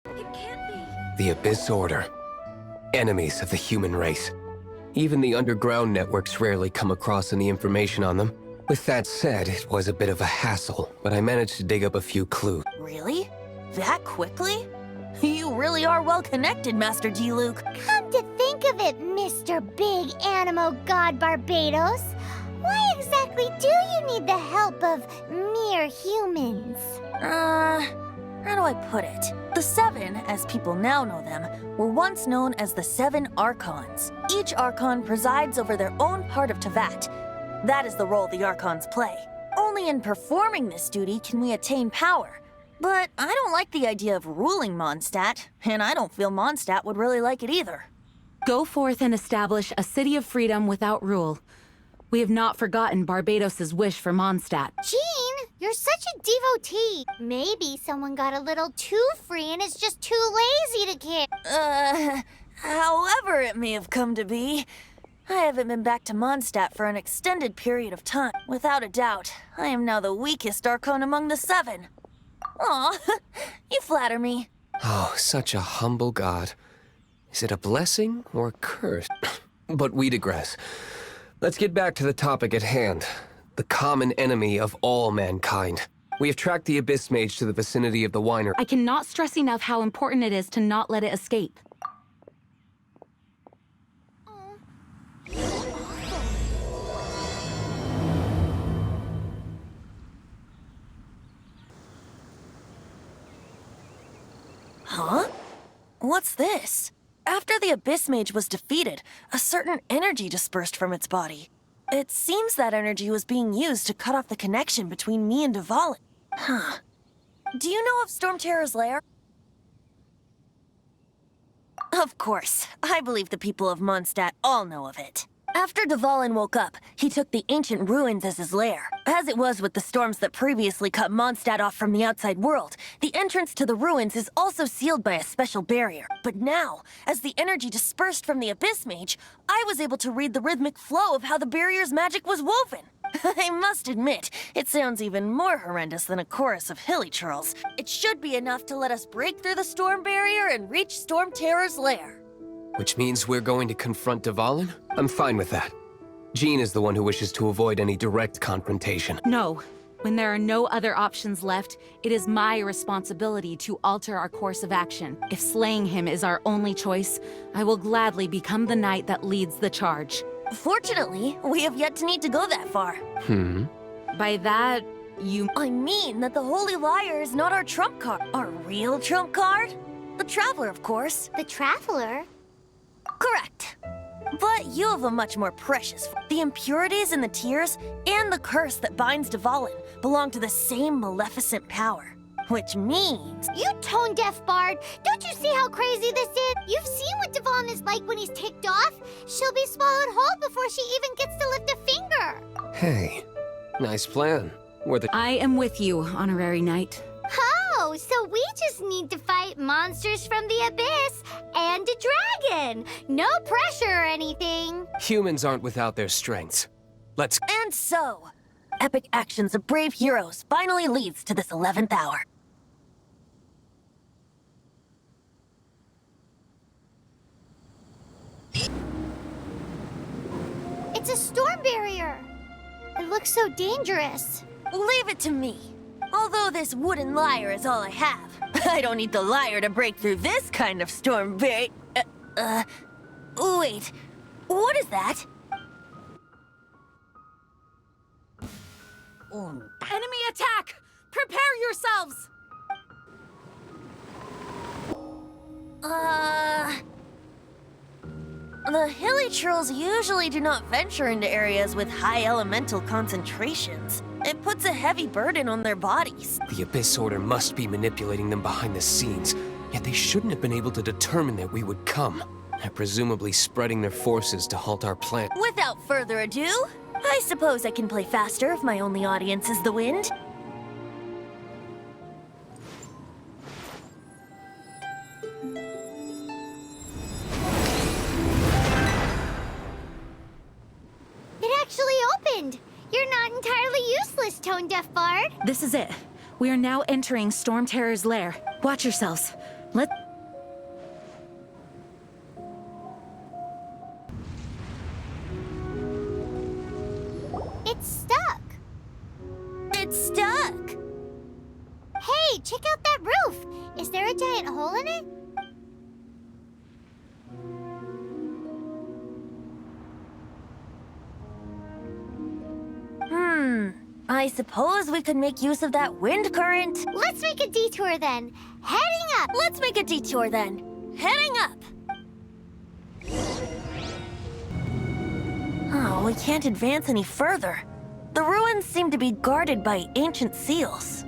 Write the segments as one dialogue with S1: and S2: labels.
S1: It can't be.
S2: The Abyss Order. Enemies of the human race. Even the underground networks rarely come across any information on them. With that said, it was a bit of a hassle, but I managed to dig up a few clues.
S1: Really? That quickly? You really are well connected, Master D. Luke.
S3: Come to think of it, Mr. Big Animo God Barbatos, why exactly do you need the help of mere humans?
S1: How do I put it? The Seven, as people now know them, were once known as the Seven Archons. Each Archon presides over their own part of Tevat. That is the role the Archons play. Only in performing this duty can we attain power. But I don't like the idea of ruling Mondstadt, and I don't feel Mondstadt would really like it either.
S4: Go forth and establish a city of freedom without rule. We have not forgotten Barbatos' wish for Mondstadt.
S3: Jean, you're such a devotee. Maybe someone got a little too free and is just too lazy to care.
S1: However it may have come to be, I haven't been back to Mondstadt for an extended period of time. Without a doubt, I am now the weakest Archon among the Seven. Aw, you flatter me.
S2: Oh, such a humble god. Is it a blessing or a curse? But we digress. Let's get back to the topic at hand. The common enemy of all mankind. We have tracked the Abyss Mage to the vicinity of the Winery.
S4: I cannot stress enough how important it is to not let it escape.
S1: Huh? What's this? After the Abyss Mage was defeated, a certain energy dispersed from its body. It seems that energy was being used to cut off the connection between me and Dvalin. Huh. Do you know of Storm Terror's lair? Of course. I believe the people of Mondstadt all know of it. After Dvalin woke up, he took the ancient ruins as his lair. As it was with the storms that previously cut Mondstadt off from the outside world, the entrance to the ruins is also sealed by a special barrier. But now, as the energy dispersed from the Abyss Mage, I was able to read the rhythmic flow of how the barrier's magic was woven. I must admit, it sounds even more horrendous than a chorus of hilly churls. It should be enough to let us break through the storm barrier and reach Storm Terror's lair.
S2: Which means we're going to confront Dvalin? I'm fine with that. Jean is the one who wishes to avoid any direct confrontation.
S4: No. When there are no other options left, it is my responsibility to alter our course of action. If slaying him is our only choice, I will gladly become the knight that leads the charge.
S1: Fortunately, we have yet to need to go that far.
S4: By that, you...
S1: I mean that the Holy Liar is not our trump card. Our real trump card? The Traveler, of course.
S3: The Traveler?
S1: Correct. But you have a much more precious. The impurities in the tears and the curse that binds Dvalin belong to the same maleficent power. Which means...
S3: You tone-deaf bard! Don't you see how crazy this is? You've seen what Dvalin is like when he's ticked off. She'll be swallowed whole before she even gets to lift a finger.
S2: Hey, nice plan.
S4: I am with you, Honorary Knight.
S3: Oh, so we just need to fight monsters from the Abyss and a dragon. No pressure or anything.
S2: Humans aren't without their strengths. Let's...
S1: And so, epic actions of brave heroes finally leads to this 11th hour.
S3: It's a storm barrier. It looks so dangerous.
S1: Leave it to me. Although this wooden lyre is all I have, I don't need the lyre to break through this kind of storm barrier. Wait, what is that?
S4: Enemy attack! Prepare yourselves!
S1: The hilly trolls usually do not venture into areas with high elemental concentrations. It puts a heavy burden on their bodies.
S2: The Abyss Order must be manipulating them behind the scenes, yet they shouldn't have been able to determine that we would come. They're presumably spreading their forces to halt our plan.
S1: Without further ado, I suppose I can play faster if my only audience is the wind.
S3: It actually opened. You're not entirely useless, tone-deaf bard.
S4: This is it. We are now entering Storm Terror's lair. Watch yourselves.
S1: Let...
S3: It's stuck.
S1: It's stuck!
S3: Hey, check out that roof. Is there a giant hole in it?
S1: I suppose we could make use of that wind current.
S3: Let's make a detour then. Heading up.
S1: Let's make a detour then. Heading up! Oh, we can't advance any further. The ruins seem to be guarded by ancient seals.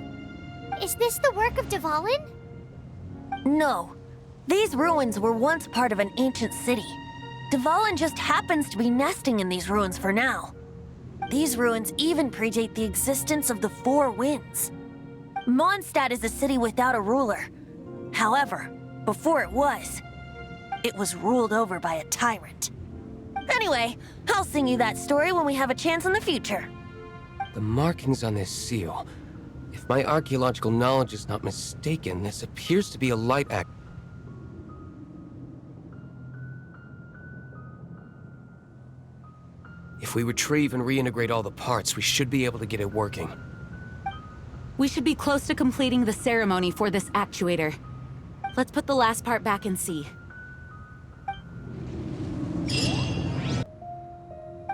S3: Is this the work of Dvalin?
S1: No. These ruins were once part of an ancient city. Dvalin just happens to be nesting in these ruins for now. These ruins even predate the existence of the Four Winds. Mondstadt is a city without a ruler. However, before it was ruled over by a tyrant. Anyway, I'll sing you that story when we have a chance in the future.
S2: The markings on this seal. If my archaeological knowledge is not mistaken, this appears to be a light act. If we retrieve and reintegrate all the parts, we should be able to get it working.
S4: We should be close to completing the ceremony for this actuator. Let's put the last part back and see.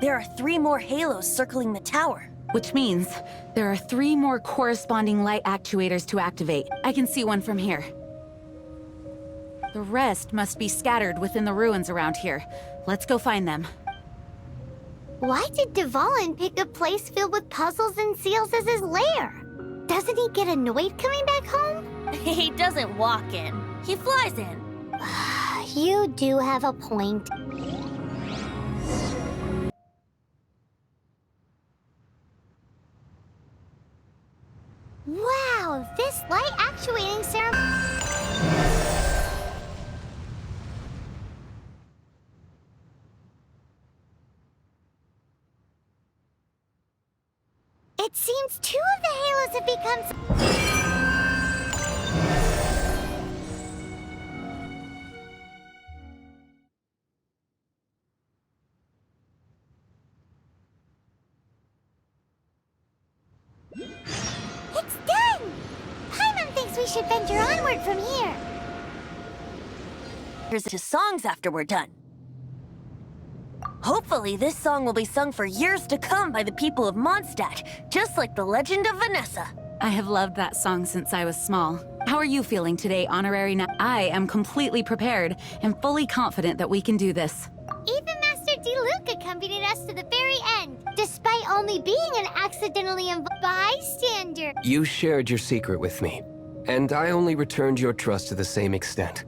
S1: There are 3 more halos circling the tower.
S4: Which means there are 3 more corresponding light actuators to activate. I can see one from here. The rest must be scattered within the ruins around here. Let's go find them.
S3: Why did Dvalin pick a place filled with puzzles and seals as his lair? Doesn't he get annoyed coming back home?
S1: He doesn't walk in. He flies in.
S3: You do have a point. Wow, this light actuating ceremony... It seems 2 of the halos have become... It's done! Paimon thinks we should venture onward from here.
S1: Here's to songs after we're done. Hopefully, this song will be sung for years to come by the people of Mondstadt, just like the legend of Vanessa.
S4: I have loved that song since I was small. How are you feeling today, Honorary I am completely prepared and fully confident that we can do this.
S3: Even Master D-Luke accompanied us to the very end, despite only being an accidentally involved bystander.
S2: You shared your secret with me, and I only returned your trust to the same extent.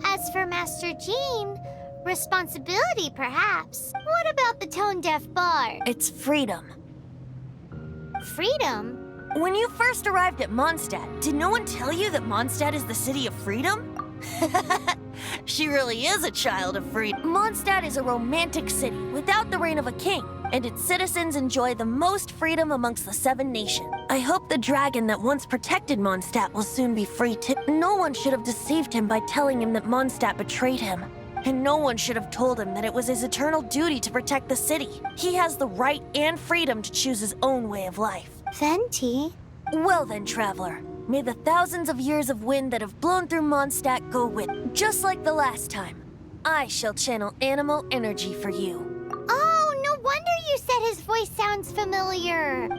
S3: As for Master Jean, responsibility perhaps. What about the tone-deaf bard?
S1: It's freedom.
S3: Freedom?
S1: When you first arrived at Mondstadt, did no one tell you that Mondstadt is the city of freedom? She really is a child of freedom. Mondstadt is a romantic city without the reign of a king, and its citizens enjoy the most freedom amongst the 7 nations. I hope the dragon that once protected Mondstadt will soon be free too. No one should have deceived him by telling him that Mondstadt betrayed him. And no one should have told him that it was his eternal duty to protect the city. He has the right and freedom to choose his own way of life.
S3: Venti?
S1: Well then, traveler, may the thousands of years of wind that have blown through Mondstadt go with. Just like the last time, I shall channel animal energy for you.
S3: Oh, no wonder you said his voice sounds familiar.